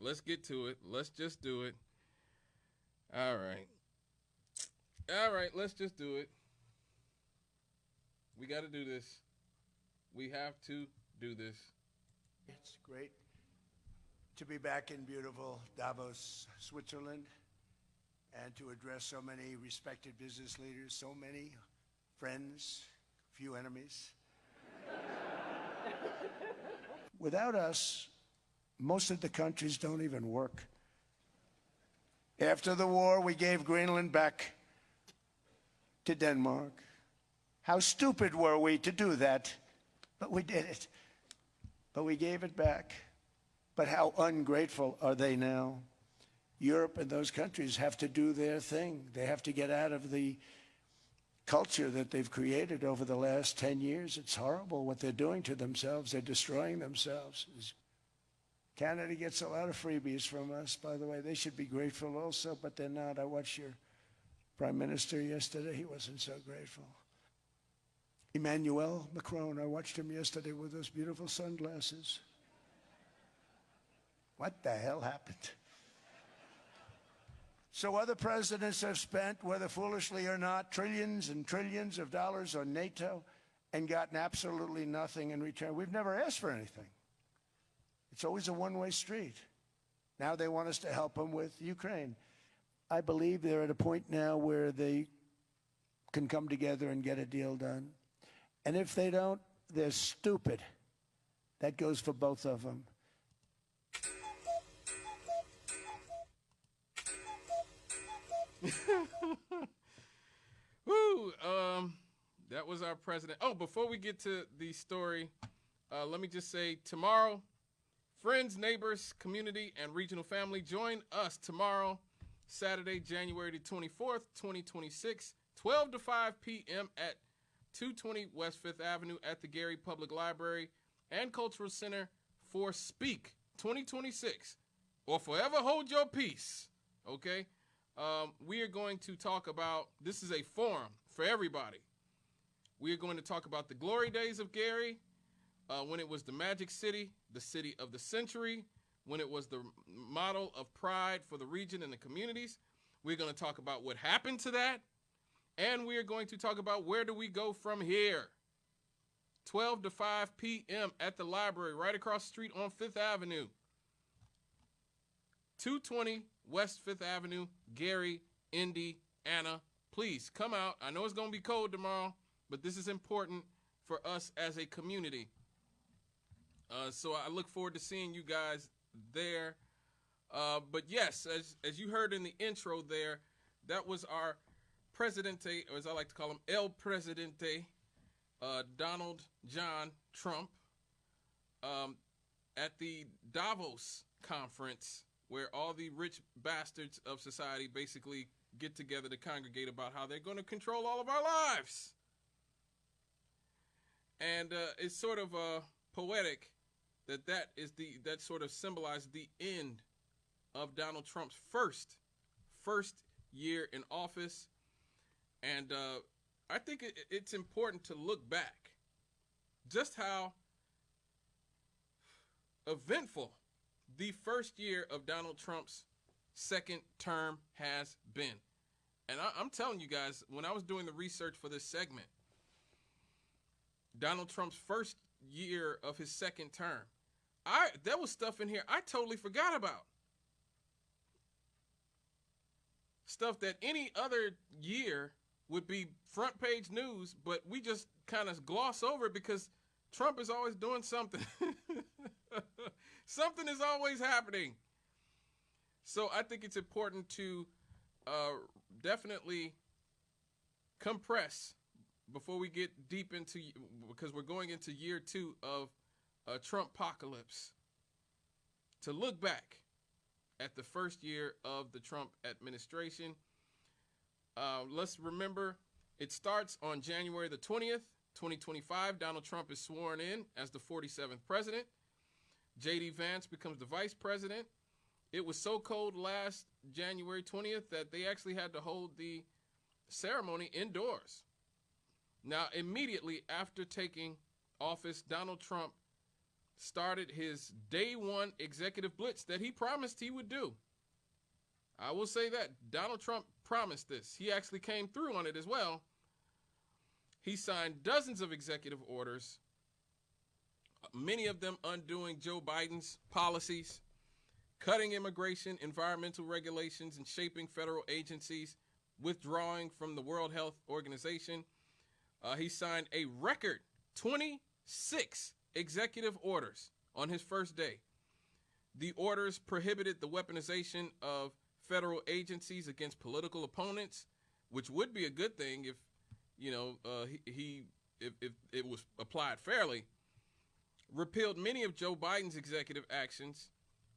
let's get to it. Let's just do it. All right. All right, let's just do it. We got to do this. We have to do this. It's great to be back in beautiful Davos, Switzerland, and to address so many respected business leaders, so many friends, few enemies. Without us, most of the countries don't even work. After the war, we gave Greenland back to Denmark. How stupid were we to do that? But we did it. But we gave it back. But how ungrateful are they now? Europe and those countries have to do their thing. They have to get out of the culture that they've created over the last 10 years. It's horrible what they're doing to themselves. They're destroying themselves. Canada gets a lot of freebies from us, by the way. They should be grateful also, but they're not. I watched your Prime Minister yesterday. He wasn't so grateful. Emmanuel Macron, I watched him yesterday with those beautiful sunglasses. What the hell happened? So other presidents have spent, whether foolishly or not, trillions and trillions of dollars on NATO and gotten absolutely nothing in return. We've never asked for anything. It's always a one-way street. Now they want us to help them with Ukraine. I believe they're at a point now where they can come together and get a deal done. And if they don't, they're stupid. That goes for both of them. Woo! That was our president. Oh, before we get to the story, let me just say tomorrow, friends, neighbors, community, and regional family, join us tomorrow, Saturday, January the 24th, 2026, 12 to 5 p.m. at 220 West 5th Avenue at the Gary Public Library and Cultural Center for Speak 2026, or Forever Hold Your Peace, okay? We are going to talk about, this is a forum for everybody. We are going to talk about the glory days of Gary, when it was the Magic City, the city of the century, when it was the model of pride for the region and the communities. We're going to talk about what happened to that, and we are going to talk about where do we go from here. 12 to 5 p.m. at the library right across the street on 5th Avenue. 220 West 5th Avenue, Gary, Indiana. Please come out. I know it's going to be cold tomorrow, but this is important for us as a community. So I look forward to seeing you guys there. But yes, as you heard in the intro there, that was our Presidente, or as I like to call him, El Presidente, Donald John Trump, at the Davos conference, where all the rich bastards of society basically get together to congregate about how they're going to control all of our lives. And it's sort of poetic that sort of symbolized the end of Donald Trump's first year in office. And I think it's important to look back just how eventful the first year of Donald Trump's second term has been. And I'm telling you guys, when I was doing the research for this segment, Donald Trump's first year of his second term, there was stuff in here I totally forgot about. Stuff that any other year would be front page news, but we just kind of gloss over it because Trump is always doing something. Something is always happening. So I think it's important to definitely compress before we get deep into, because we're going into year 2 of Trumpacalypse, to look back at the first year of the Trump administration. Let's remember, it starts on January the 20th, 2025. Donald Trump is sworn in as the 47th president. J.D. Vance becomes the vice president. It was so cold last January 20th that they actually had to hold the ceremony indoors. Now, immediately after taking office, Donald Trump started his day one executive blitz that he promised he would do. I will say that Donald Trump promised this. He actually came through on it as well. He signed dozens of executive orders, many of them undoing Joe Biden's policies, cutting immigration, environmental regulations, and shaping federal agencies, withdrawing from the World Health Organization. He signed a record 26 executive orders on his first day. The orders prohibited the weaponization of federal agencies against political opponents, which would be a good thing if, if it was applied fairly. Repealed many of Joe Biden's executive actions,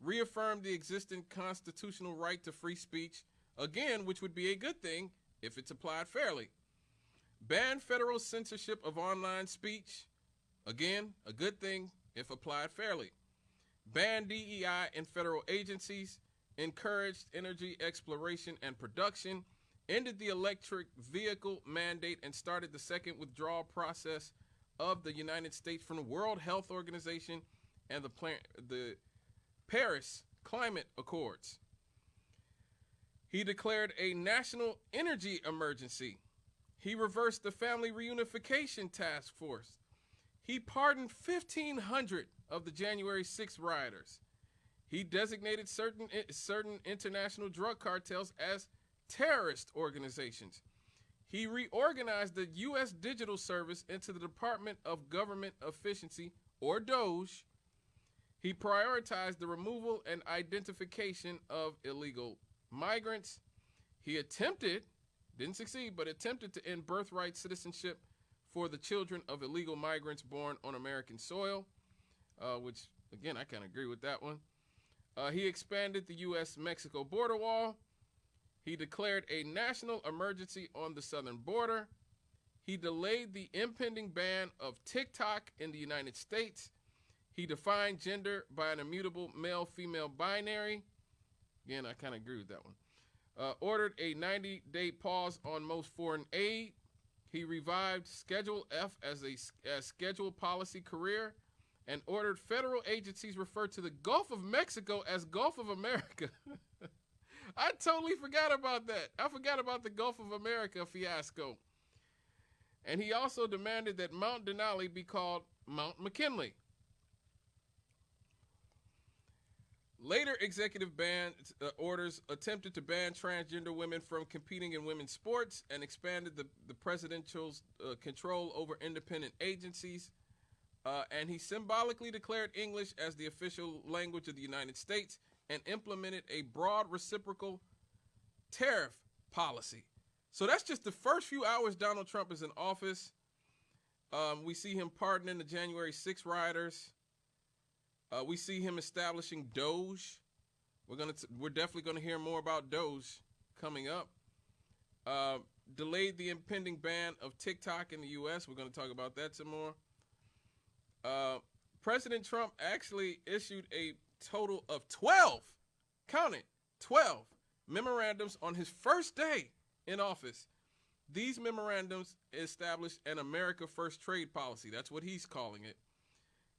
reaffirmed the existing constitutional right to free speech, again, which would be a good thing if it's applied fairly. Banned federal censorship of online speech, again, a good thing if applied fairly. Banned DEI in federal agencies, encouraged energy exploration and production, ended the electric vehicle mandate, and started the second withdrawal process of the United States from the World Health Organization and the Paris Climate Accords. He declared a national energy emergency. He reversed the Family Reunification Task Force. He pardoned 1,500 of the January 6th rioters. He designated certain international drug cartels as terrorist organizations. He reorganized the U.S. Digital Service into the Department of Government Efficiency, or DOGE. He prioritized the removal and identification of illegal migrants. He didn't succeed, but attempted to end birthright citizenship for the children of illegal migrants born on American soil, which, again, I kind of agree with that one. He expanded the U.S.-Mexico border wall. He declared a national emergency on the southern border. He delayed the impending ban of TikTok in the United States. He defined gender by an immutable male-female binary. Again, I kind of agree with that one. Ordered a 90-day pause on most foreign aid. He revived Schedule F as scheduled policy career and ordered federal agencies refer to the Gulf of Mexico as Gulf of America. I totally forgot about that. I forgot about the Gulf of America fiasco. And he also demanded that Mount Denali be called Mount McKinley. Later executive orders attempted to ban transgender women from competing in women's sports and expanded the presidential's control over independent agencies. And he symbolically declared English as the official language of the United States and implemented a broad reciprocal tariff policy. So that's just the first few hours Donald Trump is in office. We see him pardoning the January 6th rioters. We see him establishing DOGE. We're definitely going to hear more about DOGE coming up. Delayed the impending ban of TikTok in the U.S. We're going to talk about that some more. President Trump actually issued a total of 12, count it, 12 memorandums on his first day in office. These memorandums established an America First trade policy. That's what he's calling it.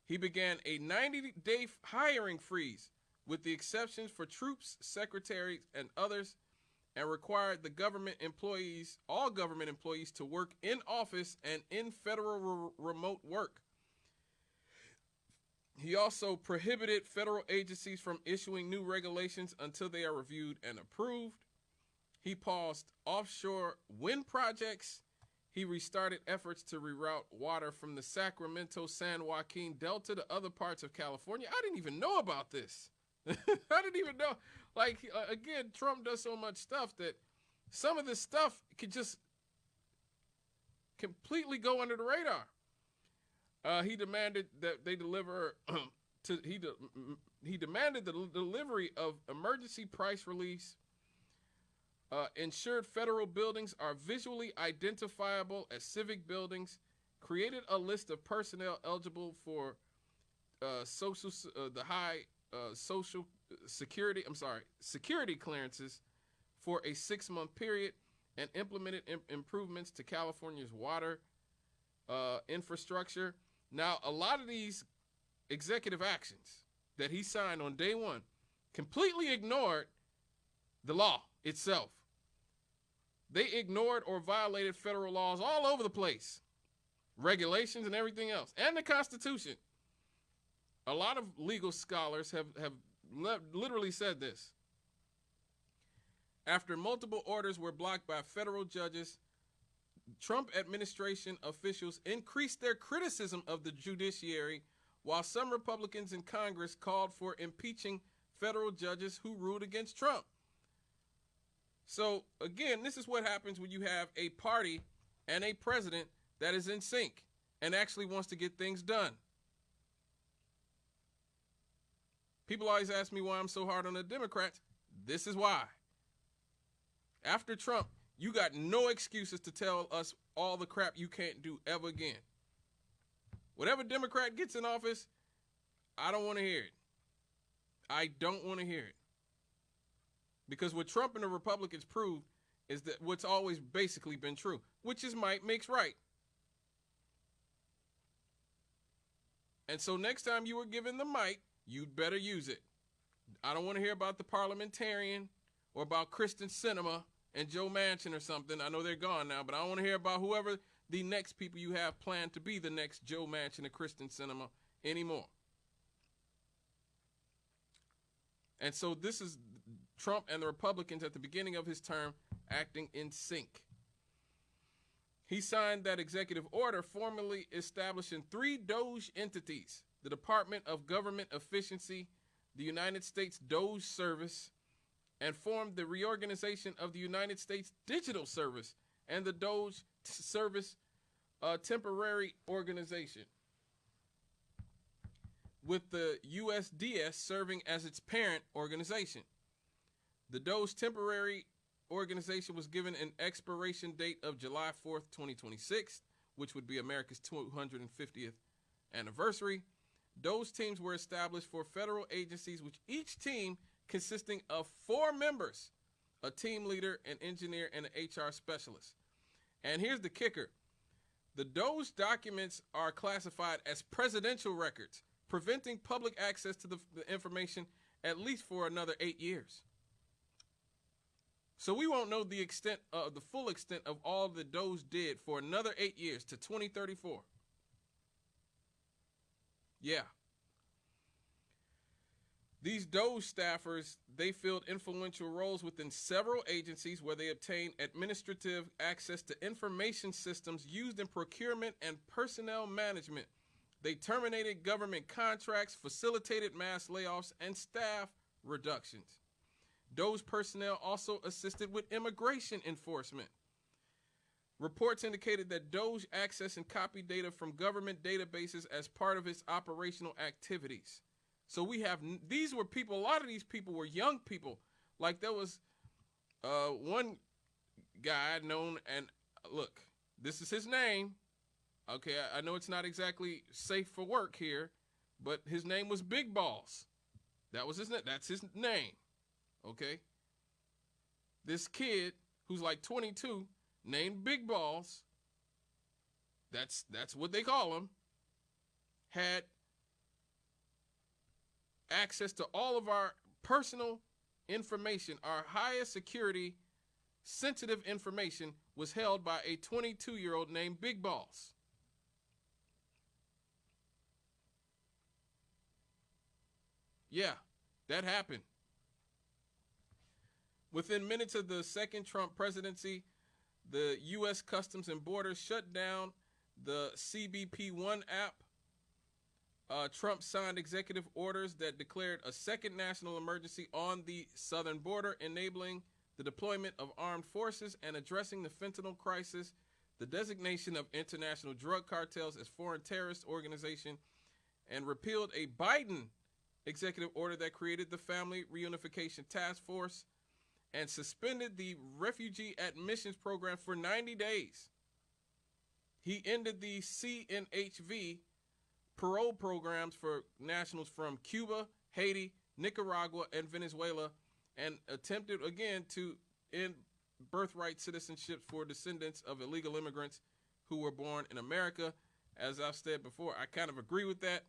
He began a 90-day hiring freeze with the exceptions for troops, secretaries, and others, and required the all government employees to work in office and in federal remote work. He also prohibited federal agencies from issuing new regulations until they are reviewed and approved. He paused offshore wind projects. He restarted efforts to reroute water from the Sacramento-San Joaquin Delta to other parts of California. I didn't even know about this. I didn't even know. Again, Trump does so much stuff that some of this stuff could just completely go under the radar. He demanded that they deliver he demanded the delivery of emergency price release, ensured federal buildings are visually identifiable as civic buildings, created a list of personnel eligible for security clearances for a 6-month period, and implemented improvements to California's water infrastructure. Now, a lot of these executive actions that he signed on day one completely ignored the law itself. They ignored or violated federal laws all over the place, regulations and everything else, and the Constitution. A lot of legal scholars have literally said this. After multiple orders were blocked by federal judges, Trump administration officials increased their criticism of the judiciary, while some Republicans in Congress called for impeaching federal judges who ruled against Trump. So, again, this is what happens when you have a party and a president that is in sync and actually wants to get things done. People always ask me why I'm so hard on the Democrats. This is why. After Trump, you got no excuses to tell us all the crap you can't do ever again. Whatever Democrat gets in office, I don't want to hear it. I don't want to hear it. Because what Trump and the Republicans proved is that what's always basically been true, which is might makes right. And so next time you were given the mic, you'd better use it. I don't want to hear about the parliamentarian or about Kristen Sinema and Joe Manchin or something. I know they're gone now, but I don't want to hear about whoever the next people you have planned to be the next Joe Manchin and Kristen Sinema anymore. And so this is Trump and the Republicans at the beginning of his term acting in sync. He signed that executive order formally establishing 3 DOGE entities: the Department of Government Efficiency, the United States DOGE Service, and formed the reorganization of the United States Digital Service and the DOGE Service Temporary Organization, with the USDS serving as its parent organization. The DOGE Temporary Organization was given an expiration date of July 4th, 2026, which would be America's 250th anniversary. DOGE teams were established for federal agencies, which each team consisting of 4 members, a team leader, an engineer, and an HR specialist. And here's the kicker. The DOGE documents are classified as presidential records, preventing public access to the information at least for another 8 years. So we won't know the extent of the full extent of all the DOGE did for another 8 years to 2034. Yeah. These DOGE staffers, they filled influential roles within several agencies where they obtained administrative access to information systems used in procurement and personnel management. They terminated government contracts, facilitated mass layoffs, and staff reductions. DOGE personnel also assisted with immigration enforcement. Reports indicated that DOGE accessed and copied data from government databases as part of its operational activities. So we have, these were people, a lot of these people were young people. Like there was one guy known, and look, this is his name. Okay, I know it's not exactly safe for work here, but his name was Big Balls. That was his name. That's his name. Okay. This kid who's like 22, named Big Balls, that's what they call him, had access to all of our personal information. Our highest security, sensitive information was held by a 22-year-old named Big Balls. Yeah, that happened. Within minutes of the second Trump presidency, the U.S. Customs and Borders shut down the CBP One app. Trump signed executive orders that declared a second national emergency on the southern border, enabling the deployment of armed forces and addressing the fentanyl crisis, the designation of international drug cartels as foreign terrorist organization, and repealed a Biden executive order that created the Family Reunification Task Force and suspended the refugee admissions program for 90 days. He ended the CNHV parole programs for nationals from Cuba, Haiti, Nicaragua, and Venezuela, and attempted again to end birthright citizenship for descendants of illegal immigrants who were born in America. As I've said before, I kind of agree with that.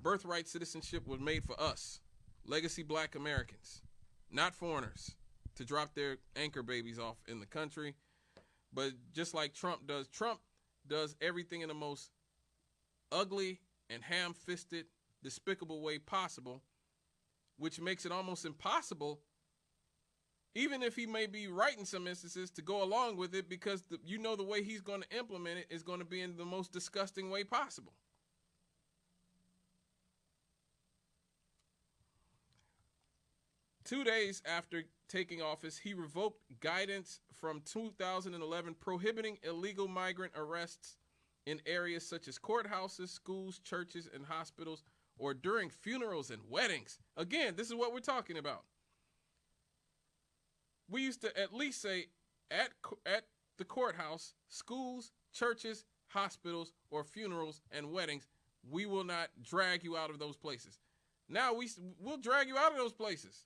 birthright citizenship was made for us, legacy black Americans, not foreigners, to drop their anchor babies off in the country. But just like Trump does everything in the most ugly and ham-fisted, despicable way possible, which makes it almost impossible, even if he may be right in some instances, to go along with it, because the way he's going to implement it is going to be in the most disgusting way possible. Two days after taking office, he revoked guidance from 2011 prohibiting illegal migrant arrests in areas such as courthouses, schools, churches, and hospitals, or during funerals and weddings. Again, this is what we're talking about. We used to at least say at the courthouse, schools, churches, hospitals, or funerals and weddings, we will not drag you out of those places. Now we'll drag you out of those places.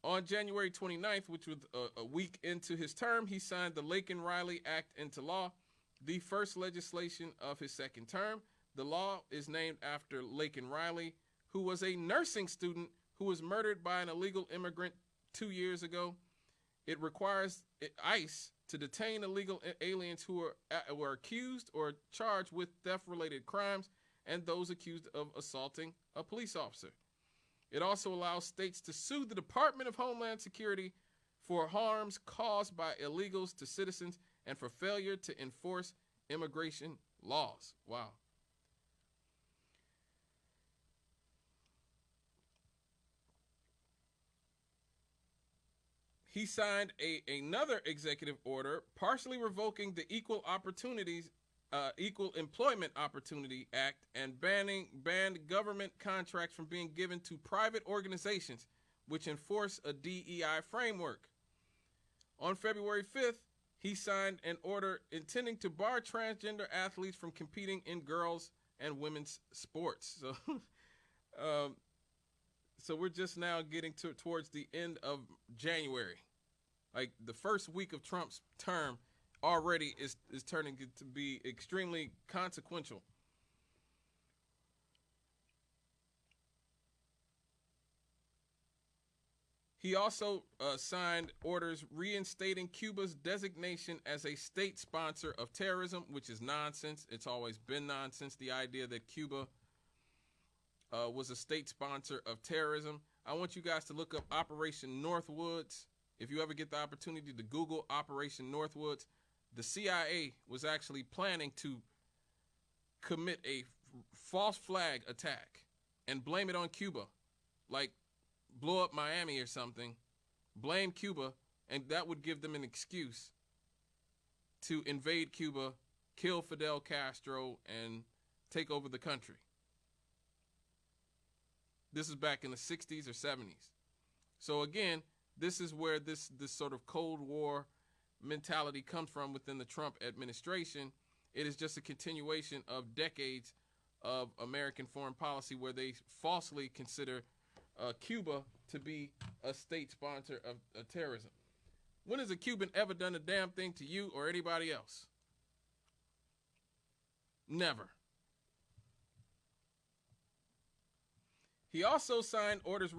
On January 29th, which was a week into his term, he signed the Laken-Riley Act into law, the first legislation of his second term. The law is named after Laken Riley, who was a nursing student who was murdered by an illegal immigrant 2 years ago. It requires ICE to detain illegal aliens who were accused or charged with theft-related crimes and those accused of assaulting a police officer. It also allows states to sue the Department of Homeland Security for harms caused by illegals to citizens and for failure to enforce immigration laws. Wow. He signed another executive order partially revoking the Equal Employment Opportunity Act and banned government contracts from being given to private organizations which enforce a DEI framework. On February 5th, he signed an order intending to bar transgender athletes from competing in girls and women's sports. So we're just now getting towards the end of January. Like the first week of Trump's term already is turning to be extremely consequential. He also signed orders reinstating Cuba's designation as a state sponsor of terrorism, which is nonsense. It's always been nonsense, the idea that Cuba was a state sponsor of terrorism. I want you guys to look up Operation Northwoods. If you ever get the opportunity to Google Operation Northwoods, the CIA was actually planning to commit a false flag attack and blame it on Cuba, like blow up Miami or something, blame Cuba, and that would give them an excuse to invade Cuba, kill Fidel Castro, and take over the country. This is back in the 60s or 70s. So again, this is where this sort of Cold War mentality comes from within the Trump administration. It is just a continuation of decades of American foreign policy where they falsely consider Cuba to be a state sponsor of terrorism. When has a Cuban ever done a damn thing to you or anybody else? Never. He also signed orders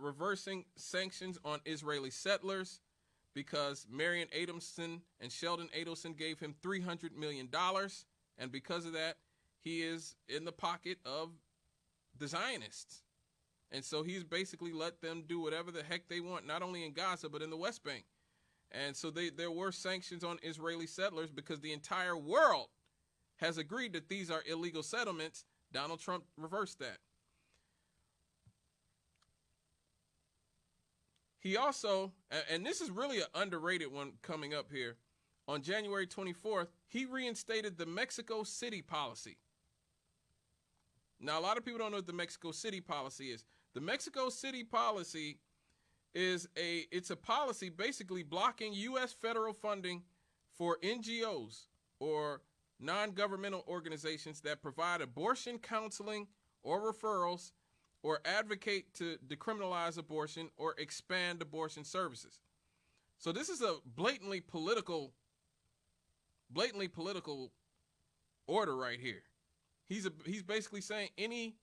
reversing sanctions on Israeli settlers because Marion Adamson and Sheldon Adelson gave him $300 million. And because of that, he is in the pocket of the Zionists. And so he's basically let them do whatever the heck they want, not only in Gaza, but in the West Bank. And so there were sanctions on Israeli settlers because the entire world has agreed that these are illegal settlements. Donald Trump reversed that. He also, and this is really an underrated one coming up here, on January 24th, he reinstated the Mexico City policy. Now, a lot of people don't know what the Mexico City policy is. The Mexico City policy is it's a policy basically blocking U.S. federal funding for NGOs or non-governmental organizations that provide abortion counseling or referrals or advocate to decriminalize abortion or expand abortion services. So this is a blatantly political order right here. He's basically saying any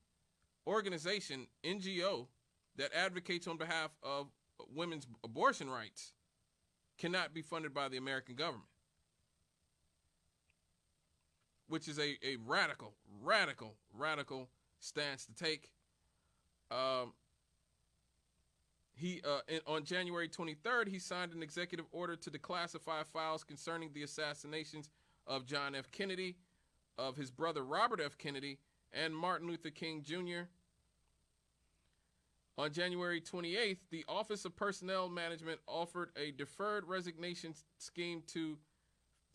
organization, NGO, that advocates on behalf of women's abortion rights cannot be funded by the American government, which is a radical stance to take. On January 23rd, he signed an executive order to declassify files concerning the assassinations of John F. Kennedy, of his brother Robert F. Kennedy, and Martin Luther King Jr. On January 28th, the Office of Personnel Management offered a deferred resignation scheme to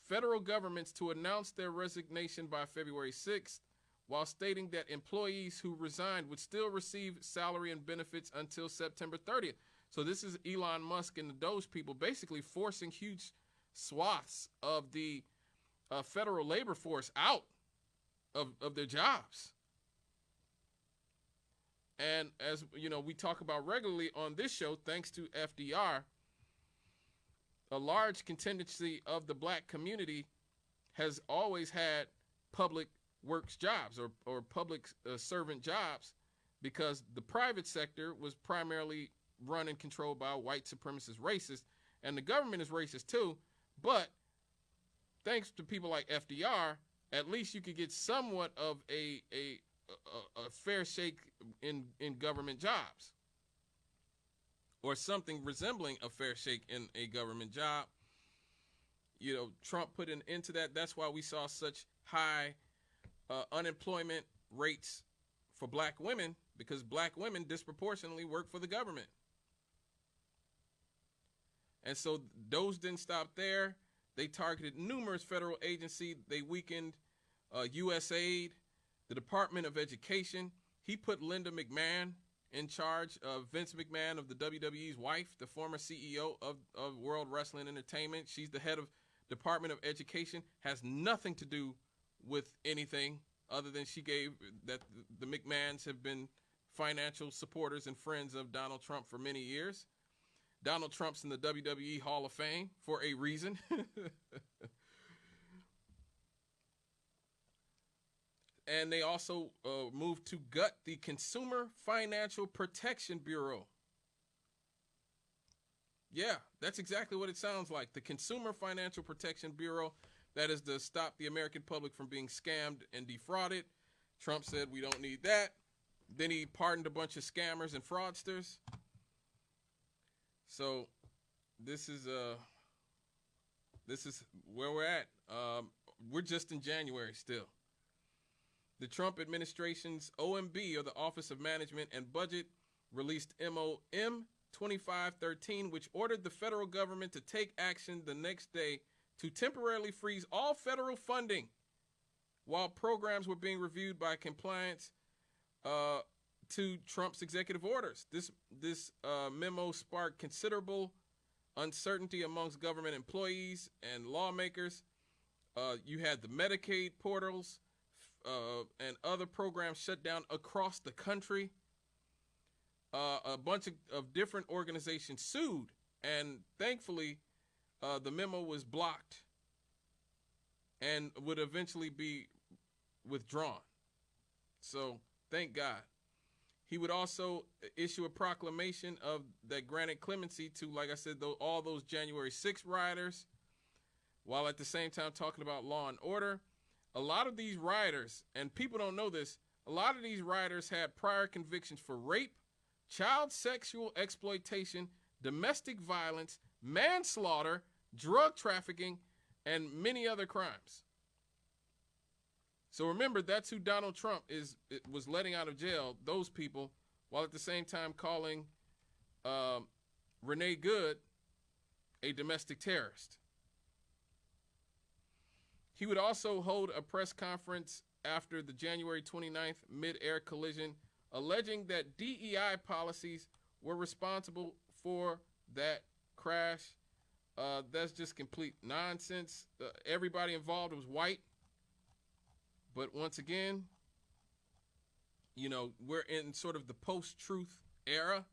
federal governments to announce their resignation by February 6th, while stating that employees who resigned would still receive salary and benefits until September 30th. So this is Elon Musk and the Doge people basically forcing huge swaths of the federal labor force out of their jobs. And as you know, we talk about regularly on this show, thanks to FDR, a large contingency of the black community has always had public works jobs or public servant jobs, because the private sector was primarily run and controlled by white supremacist racists, and the government is racist too. But thanks to people like FDR, at least you could get somewhat of a fair shake in government jobs, or something resembling a fair shake in a government job. You know, Trump put an end to that. That's why we saw such high unemployment rates for black women, because black women disproportionately work for the government. And so those didn't stop there. They targeted numerous federal agencies. They weakened USAID, the Department of Education. He put Linda McMahon in charge of Vince McMahon, of the WWE's wife, the former CEO of World Wrestling Entertainment. She's the head of Department of Education, has nothing to do with anything other than she gave that the McMahons have been financial supporters and friends of Donald Trump for many years. Donald Trump's in the WWE Hall of Fame for a reason. And they also moved to gut the Consumer Financial Protection Bureau. Yeah, that's exactly what it sounds like. The Consumer Financial Protection Bureau, that is to stop the American public from being scammed and defrauded. Trump said we don't need that. Then he pardoned a bunch of scammers and fraudsters. So this is where we're at. We're just in January still. The Trump administration's OMB, or the Office of Management and Budget, released MOM 2513, which ordered the federal government to take action the next day to temporarily freeze all federal funding while programs were being reviewed by compliance to Trump's executive orders. This memo sparked considerable uncertainty amongst government employees and lawmakers. You had the Medicaid portals and other programs shut down across the country. A bunch of different organizations sued, and thankfully the memo was blocked and would eventually be withdrawn. So thank God. He would also issue a proclamation that granted clemency to, like I said, all those January 6th rioters, while at the same time talking about law and order. A lot of these rioters, and people don't know this, a lot of these rioters had prior convictions for rape, child sexual exploitation, domestic violence, manslaughter, drug trafficking, and many other crimes. So remember, that's who Donald Trump was letting out of jail, those people, while at the same time calling Renee Good a domestic terrorist. He would also hold a press conference after the January 29th mid-air collision, alleging that DEI policies were responsible for that crash. That's just complete nonsense. Everybody involved was white. But once again, you know, we're in sort of the post-truth era.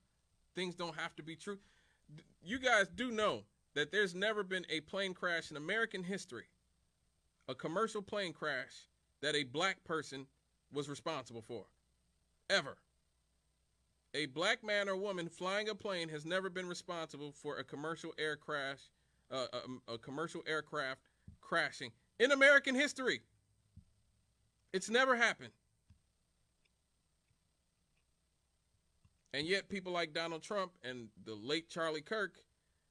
Things don't have to be true. You guys do know that there's never been a plane crash in American history, a commercial plane crash, that a black person was responsible for. Ever. A black man or woman flying a plane has never been responsible for a commercial air crash, a commercial aircraft crashing in American history. It's never happened. And yet people like Donald Trump and the late Charlie Kirk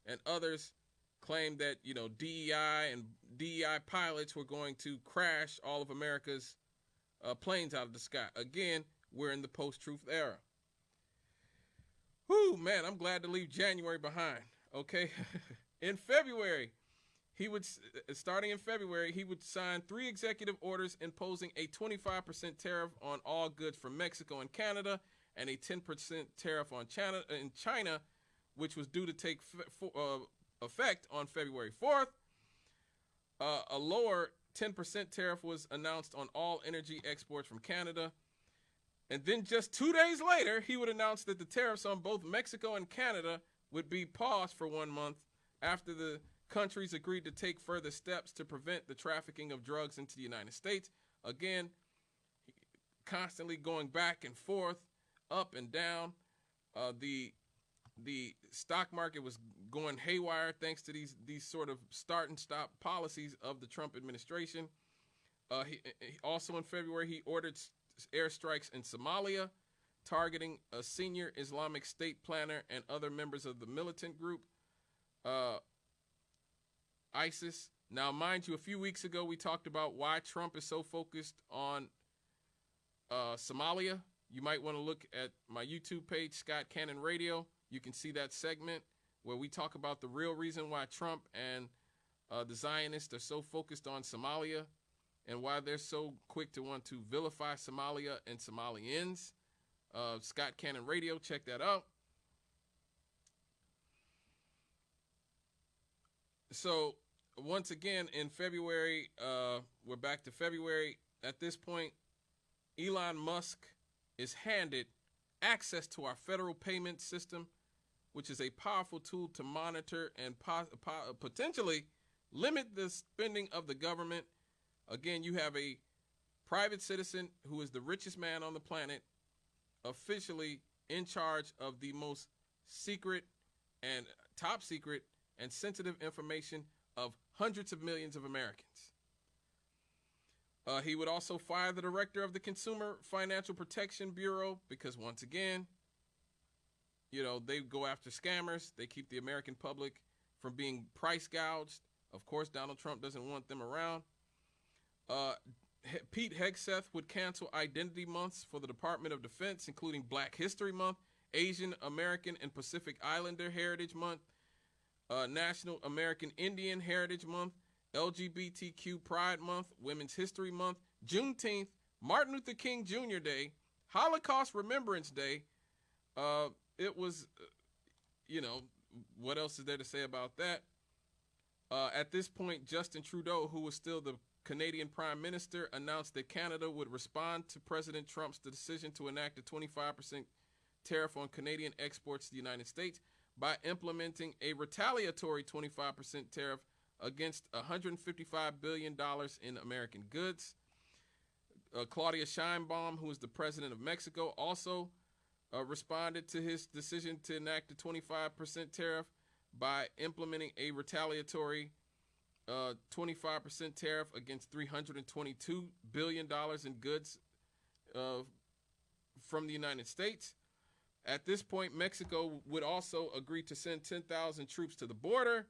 and others claimed that, you know, DEI and DEI pilots were going to crash all of America's planes out of the sky. Again, we're in the post-truth era. Whew, man, I'm glad to leave January behind, okay? In February, starting in February, he would sign 3 executive orders imposing a 25% tariff on all goods from Mexico and Canada and a 10% tariff on China, which was due to take effect on February 4th. A lower 10% tariff was announced on all energy exports from Canada. And then just 2 days later, he would announce that the tariffs on both Mexico and Canada would be paused for 1 month after the countries agreed to take further steps to prevent the trafficking of drugs into the United States. Again, constantly going back and forth, up and down. The stock market was going haywire thanks to these sort of start and stop policies of the Trump administration. He also in February, he ordered airstrikes in Somalia, targeting a senior Islamic State planner and other members of the militant group, ISIS. Now, mind you, a few weeks ago, we talked about why Trump is so focused on Somalia. You might want to look at my YouTube page, Scott Cannon Radio. You can see that segment where we talk about the real reason why Trump and the Zionists are so focused on Somalia and why they're so quick to want to vilify Somalia and Somalians. Scott Cannon Radio, check that out. So once again, in February, we're back to February. At this point, Elon Musk is handed access to our federal payment system, which is a powerful tool to monitor and potentially limit the spending of the government. Again, you have a private citizen who is the richest man on the planet, officially in charge of the most secret and top secret and sensitive information of hundreds of millions of Americans. He would also fire the director of the Consumer Financial Protection Bureau because, once again, you know, they go after scammers. They keep the American public from being price gouged. Of course, Donald Trump doesn't want them around. Pete Hegseth would cancel identity months for the Department of Defense, including Black History Month, Asian American and Pacific Islander Heritage Month, National American Indian Heritage Month, LGBTQ Pride Month, Women's History Month, Juneteenth, Martin Luther King Jr. Day, Holocaust Remembrance Day. It was, you know, what else is there to say about that? At this point, Justin Trudeau, who was still the Canadian Prime Minister, announced that Canada would respond to President Trump's decision to enact a 25% tariff on Canadian exports to the United States by implementing a retaliatory 25% tariff against $155 billion in American goods. Claudia Sheinbaum, who is the president of Mexico, also responded to his decision to enact a 25% tariff by implementing a retaliatory 25% tariff against $322 billion in goods from the United States. At this point, Mexico would also agree to send 10,000 troops to the border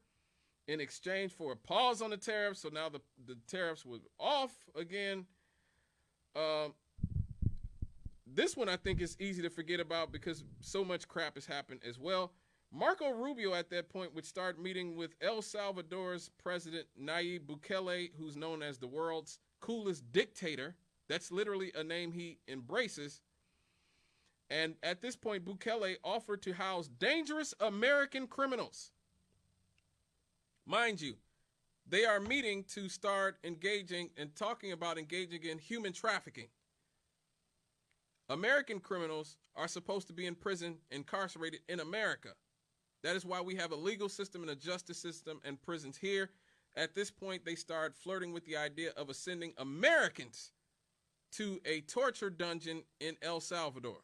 in exchange for a pause on the tariffs. So now the tariffs were off again. This one I think is easy to forget about because so much crap has happened as well. Marco Rubio at that point would start meeting with El Salvador's president, Nayib Bukele, who's known as the world's coolest dictator. That's literally a name he embraces. And at this point, Bukele offered to house dangerous American criminals. Mind you, they are meeting to start engaging and talking about engaging in human trafficking. American criminals are supposed to be in prison, incarcerated in America. That is why we have a legal system and a justice system and prisons here. At this point, they started flirting with the idea of sending Americans to a torture dungeon in El Salvador.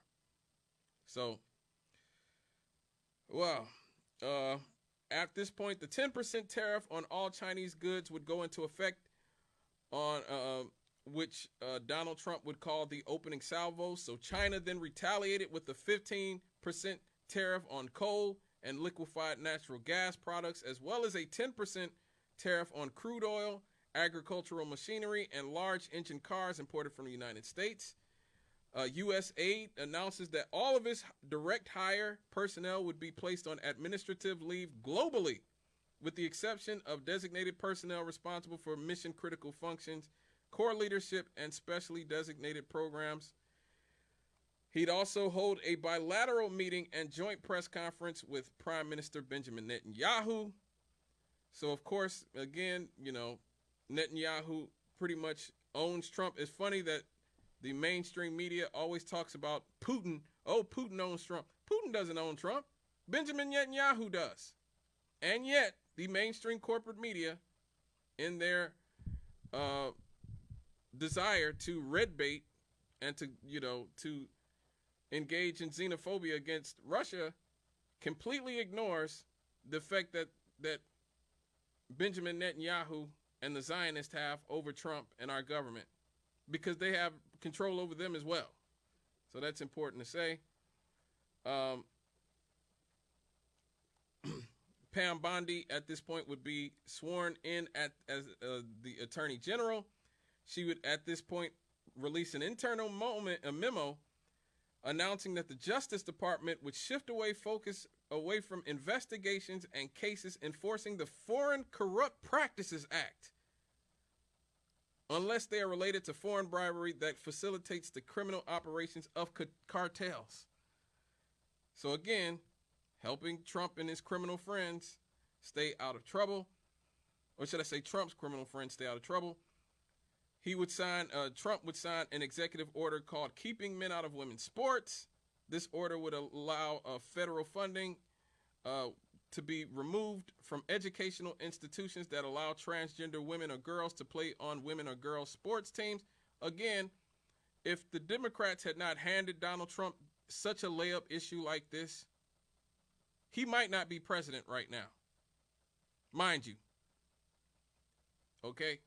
So, well, at this point, the 10% tariff on all Chinese goods would go into effect on which Donald Trump would call the opening salvo. So China then retaliated with the 15% tariff on coal and liquefied natural gas products, as well as a 10% tariff on crude oil, agricultural machinery, and large engine cars imported from the United States. U.S. aid announces that all of its direct hire personnel would be placed on administrative leave globally, with the exception of designated personnel responsible for mission-critical functions, core leadership, and specially designated programs. He'd also hold a bilateral meeting and joint press conference with Prime Minister Benjamin Netanyahu. So, of course, again, you know, Netanyahu pretty much owns Trump. It's funny that the mainstream media always talks about Putin. Oh, Putin owns Trump. Putin doesn't own Trump. Benjamin Netanyahu does. And yet, the mainstream corporate media, in their desire to red bait and to, you know, to engage in xenophobia against Russia, completely ignores the fact that Benjamin Netanyahu and the Zionists have over Trump and our government, because they have control over them as well. So that's important to say. Pam Bondi at this point would be sworn in as the Attorney General. She would at this point release an internal memo announcing that the Justice Department would shift focus away from investigations and cases enforcing the Foreign Corrupt Practices Act, unless they are related to foreign bribery that facilitates the criminal operations of cartels. So again, helping Trump and his criminal friends stay out of trouble, or should I say Trump's criminal friends stay out of trouble. Trump would sign an executive order called Keeping Men Out of Women's Sports. This order would allow federal funding to be removed from educational institutions that allow transgender women or girls to play on women or girls sports teams. Again, if the Democrats had not handed Donald Trump such a layup issue like this, he might not be president right now. Mind you. Okay?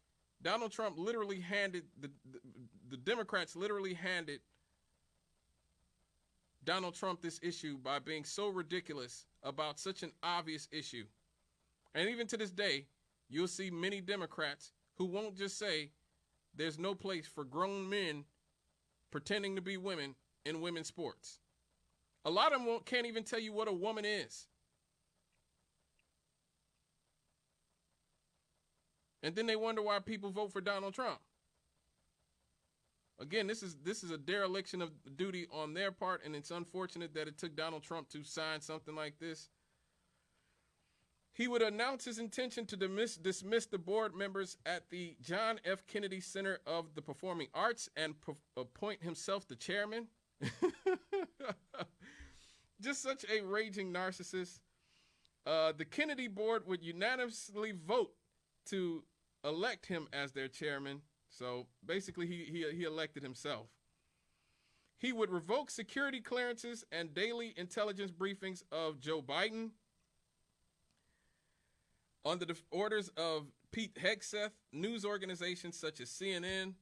Donald Trump literally handed, the Democrats literally handed Donald Trump this issue by being so ridiculous about such an obvious issue. And even to this day, you'll see many Democrats who won't just say there's no place for grown men pretending to be women in women's sports. A lot of them can't even tell you what a woman is. And then they wonder why people vote for Donald Trump. Again, this is a dereliction of duty on their part, and it's unfortunate that it took Donald Trump to sign something like this. He would announce his intention to dismiss the board members at the John F. Kennedy Center of the Performing Arts and appoint himself the chairman. Just such a raging narcissist. The Kennedy board would unanimously vote to elect him as their chairman. So basically, he elected himself. He would revoke security clearances and daily intelligence briefings of Joe Biden. Under the orders of Pete Hegseth, news organizations such as CNN,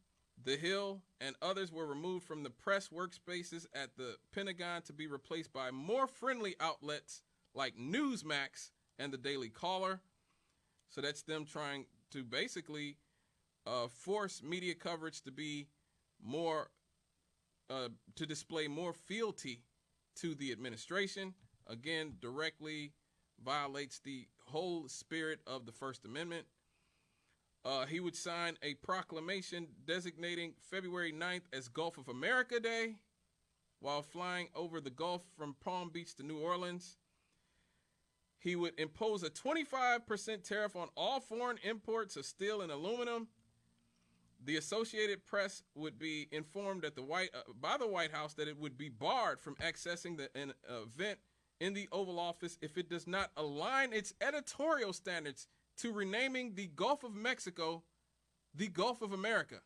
The Hill, and others were removed from the press workspaces at the Pentagon to be replaced by more friendly outlets like Newsmax and the Daily Caller. So that's them trying to basically force media coverage to be more, to display more fealty to the administration. Again, directly violates the whole spirit of the First Amendment. He would sign a proclamation designating February 9th as Gulf of America Day while flying over the Gulf from Palm Beach to New Orleans. He would impose a 25% tariff on all foreign imports of steel and aluminum. The Associated Press would be informed at by the White House that it would be barred from accessing an event in the Oval Office if it does not align its editorial standards to renaming the Gulf of Mexico the Gulf of America.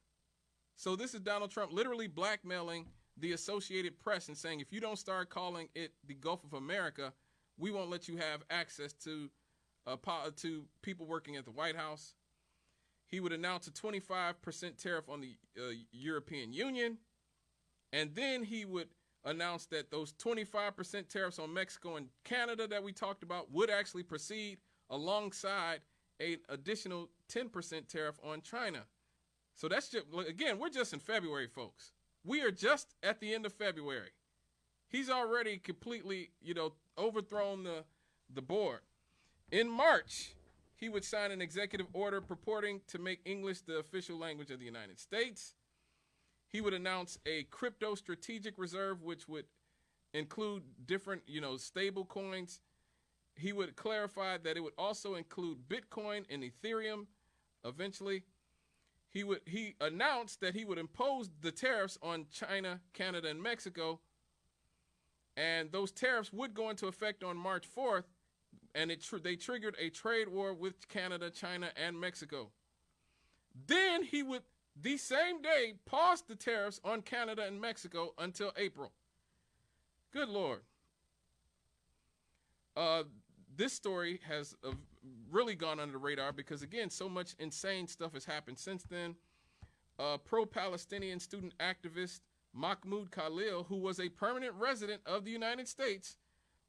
So this is Donald Trump literally blackmailing the Associated Press and saying, if you don't start calling it the Gulf of America, we won't let you have access to people working at the White House. He would announce a 25% tariff on the European Union. And then he would announce that those 25% tariffs on Mexico and Canada that we talked about would actually proceed alongside an additional 10% tariff on China. So that's just, again, we're just in February, folks. We are just at the end of February. He's already completely, overthrown the board. In March, he would sign an executive order purporting to make English the official language of the United States. He would announce a crypto strategic reserve, which would include different, stable coins. He would clarify that it would also include Bitcoin and Ethereum eventually. He announced that he would impose the tariffs on China, Canada, and Mexico. And those tariffs would go into effect on March 4th. And they triggered a trade war with Canada, China, and Mexico. Then he would, the same day, pause the tariffs on Canada and Mexico until April. Good Lord. This story has really gone under the radar because, again, so much insane stuff has happened since then. Pro-Palestinian student activist Mahmoud Khalil, who was a permanent resident of the United States,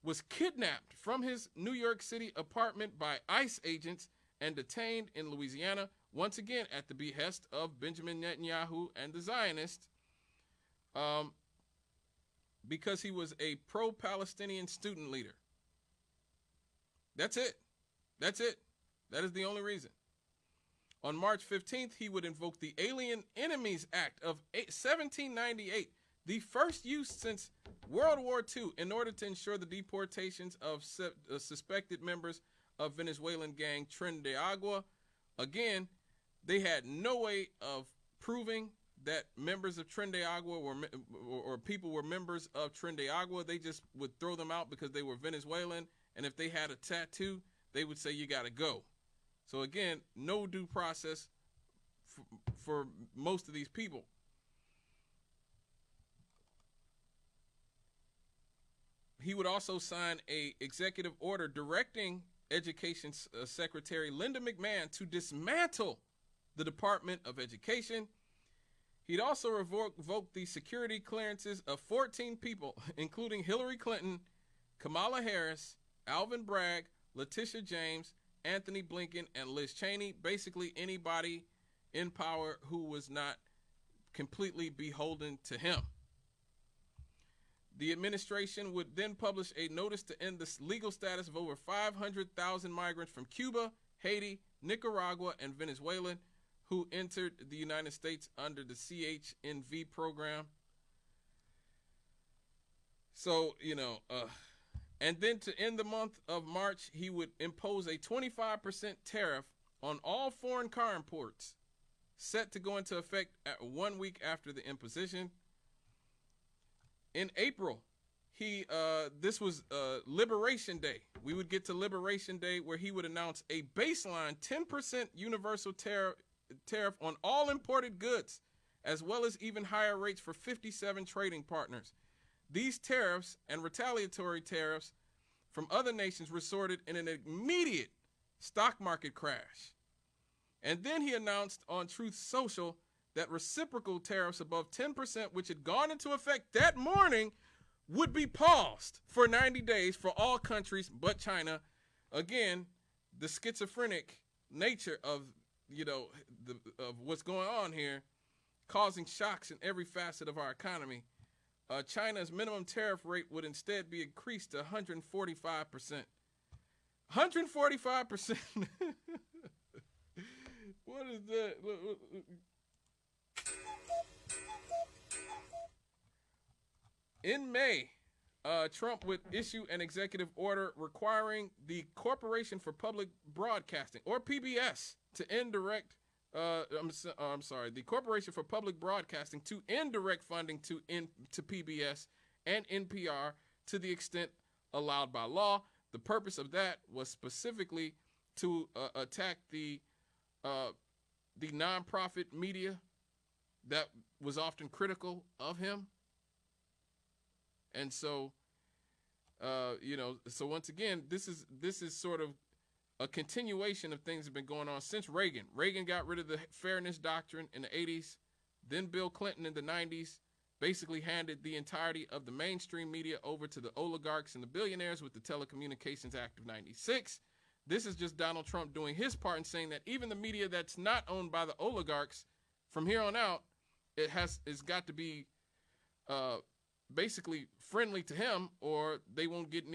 was kidnapped from his New York City apartment by ICE agents and detained in Louisiana, once again at the behest of Benjamin Netanyahu and the Zionists, because he was a pro-Palestinian student leader. That's it. That's it. That is the only reason. On March 15th, he would invoke the Alien Enemies Act of 1798, the first use since World War II, in order to ensure the deportations of suspected members of Venezuelan gang Tren de Agua. Again, they had no way of proving that members of Tren de Agua or people were members of Tren de Agua. They just would throw them out because they were Venezuelan, and if they had a tattoo, they would say, you got to go. So again, no due process for most of these people. He would also sign an executive order directing Education Secretary Linda McMahon to dismantle the Department of Education. He'd also revoke the security clearances of 14 people, including Hillary Clinton, Kamala Harris, Alvin Bragg, Letitia James, Anthony Blinken, and Liz Cheney. Basically anybody in power who was not completely beholden to him. The administration would then publish a notice to end the legal status of over 500,000 migrants from Cuba, Haiti, Nicaragua, and Venezuela who entered the United States under the CHNV program. So, and then to end the month of March, he would impose a 25% tariff on all foreign car imports, set to go into effect 1 week after the imposition. In April, this was Liberation Day. We would get to Liberation Day, where he would announce a baseline 10% universal tariff on all imported goods, as well as even higher rates for 57 trading partners. These tariffs and retaliatory tariffs from other nations resulted in an immediate stock market crash. And then he announced on Truth Social that reciprocal tariffs above 10%, which had gone into effect that morning, would be paused for 90 days for all countries but China. Again, the schizophrenic nature of, of what's going on here, causing shocks in every facet of our economy. China's minimum tariff rate would instead be increased to 145%. 145%. What is that? In May, Trump would issue an executive order requiring the Corporation for Public Broadcasting, or PBS, to end direct. The Corporation for Public Broadcasting to end direct funding to PBS and NPR to the extent allowed by law. The purpose of that was specifically to attack the nonprofit media that was often critical of him. And so, so once again, this is sort of a continuation of things that have been going on since Reagan. Reagan got rid of the fairness doctrine in the 80s. Then Bill Clinton in the 90s basically handed the entirety of the mainstream media over to the oligarchs and the billionaires with the Telecommunications Act of 96. This is just Donald Trump doing his part and saying that even the media that's not owned by the oligarchs, from here on out, it's got to be basically friendly to him, or they won't get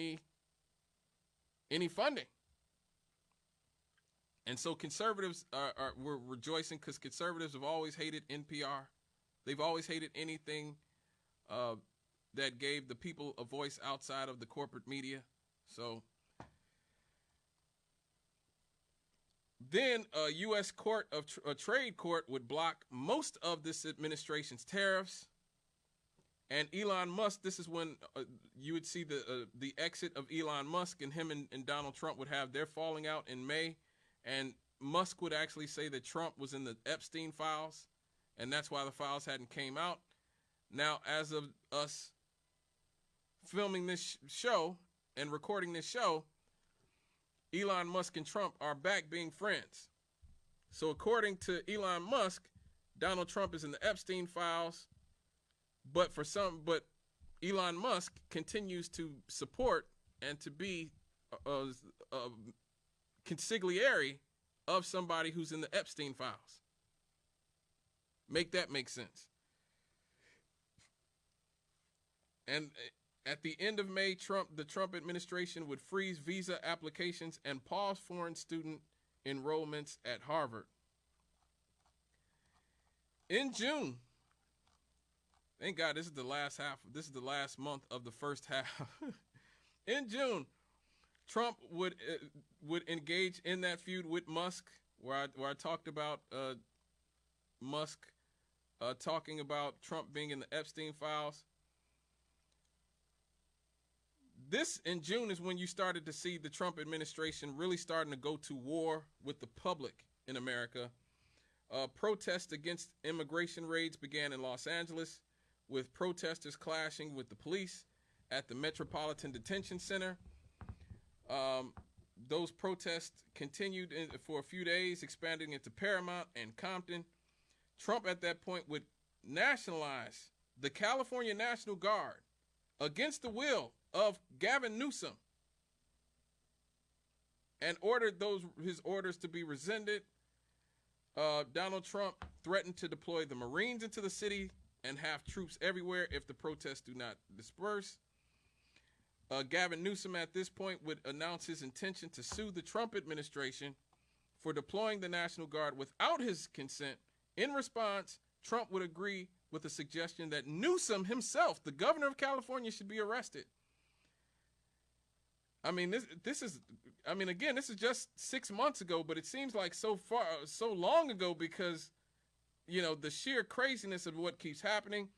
any funding. And so conservatives were rejoicing because conservatives have always hated NPR. They've always hated anything that gave the people a voice outside of the corporate media. So then a U.S. trade court would block most of this administration's tariffs. And Elon Musk, this is when you would see the exit of Elon Musk, and him and Donald Trump would have their falling out in May. And Musk would actually say that Trump was in the Epstein files, and that's why the files hadn't came out. Now, as of us filming this show and recording this show, Elon Musk and Trump are back being friends. So according to Elon Musk, Donald Trump is in the Epstein files, but Elon Musk continues to support and to be a consigliere of somebody who's in the Epstein files. Make that make sense. And at the end of May, the Trump administration would freeze visa applications and pause foreign student enrollments at Harvard. In June, thank God this is the last month of the first half. In June, Trump would engage in that feud with Musk, where I talked about Musk talking about Trump being in the Epstein files. This in June is when you started to see the Trump administration really starting to go to war with the public in America. Protests against immigration raids began in Los Angeles, with protesters clashing with the police at the Metropolitan Detention Center. Those protests continued for a few days, expanding into Paramount and Compton. Trump at that point would nationalize the California National Guard against the will of Gavin Newsom and ordered his orders to be rescinded. Donald Trump threatened to deploy the Marines into the city and have troops everywhere if the protests do not disperse. Gavin Newsom at this point would announce his intention to sue the Trump administration for deploying the National Guard without his consent. In response, Trump would agree with the suggestion that Newsom himself, the governor of California, should be arrested. I mean, this is just 6 months ago, but it seems like so long ago because, the sheer craziness of what keeps happening.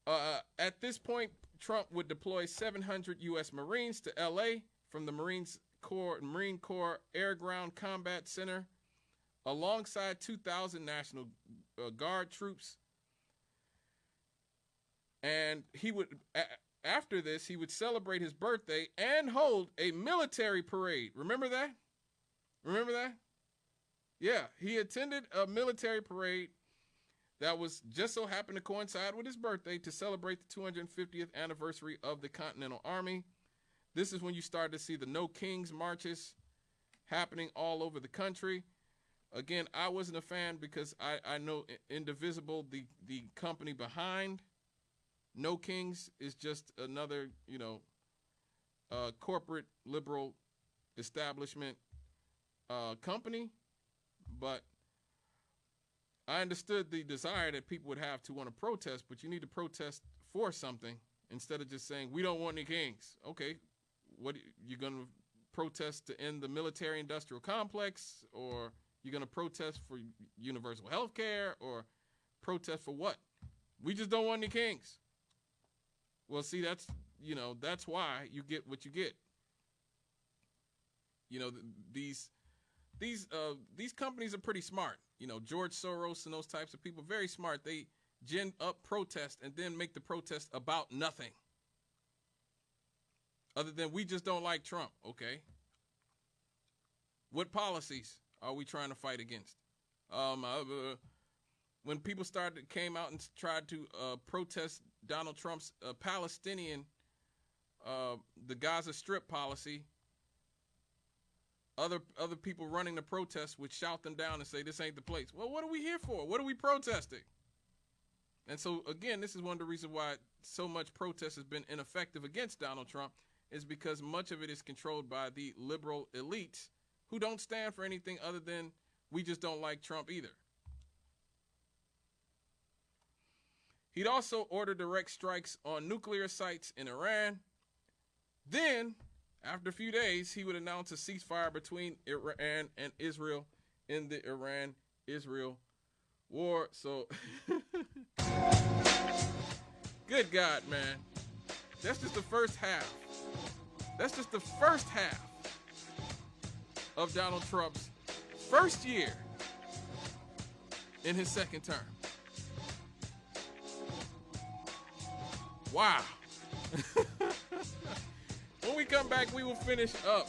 At this point, Trump would deploy 700 U.S. Marines to L.A. from the Marine Corps Air Ground Combat Center, alongside 2,000 National Guard troops. And after this, he would celebrate his birthday and hold a military parade. Remember that? Yeah, he attended a military parade that was just so happened to coincide with his birthday to celebrate the 250th anniversary of the Continental Army. This is when you start to see the No Kings marches happening all over the country. Again, I wasn't a fan because I know Indivisible, the company behind No Kings, is just another, corporate liberal establishment company. But I understood the desire that people would have to want to protest, but you need to protest for something instead of just saying, we don't want any kings. Okay, what, you going to protest to end the military-industrial complex, or you're going to protest for universal health care, or protest for what? We just don't want any kings. Well, see, that's, you know, that's why you get what you get. You know, these companies are pretty smart. You know, George Soros and those types of people, very smart. They gin up protest and then make the protest about nothing. Other than we just don't like Trump, okay? What policies are we trying to fight against? When people came out and tried to protest Donald Trump's Palestinian, the Gaza Strip policy, other people running the protests would shout them down and say, this ain't the place. Well, what are we here for? What are we protesting? And so, again, this is one of the reasons why so much protest has been ineffective against Donald Trump, is because much of it is controlled by the liberal elites who don't stand for anything other than we just don't like Trump either. He'd also order direct strikes on nuclear sites in Iran. Then, after a few days, he would announce a ceasefire between Iran and Israel in the Iran-Israel war. So, good God, man. That's just the first half. That's just the first half of Donald Trump's first year in his second term. Wow. When we come back, we will finish up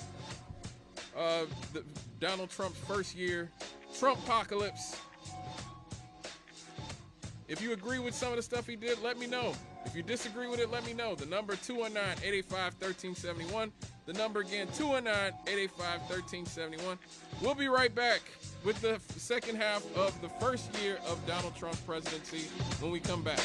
Donald Trump's first year, Trumpacalypse. If you agree with some of the stuff he did, let me know. If you disagree with it, let me know. The number 219-885-1371. The number again, 219-885-1371. We'll be right back with the second half of the first year of Donald Trump's presidency when we come back.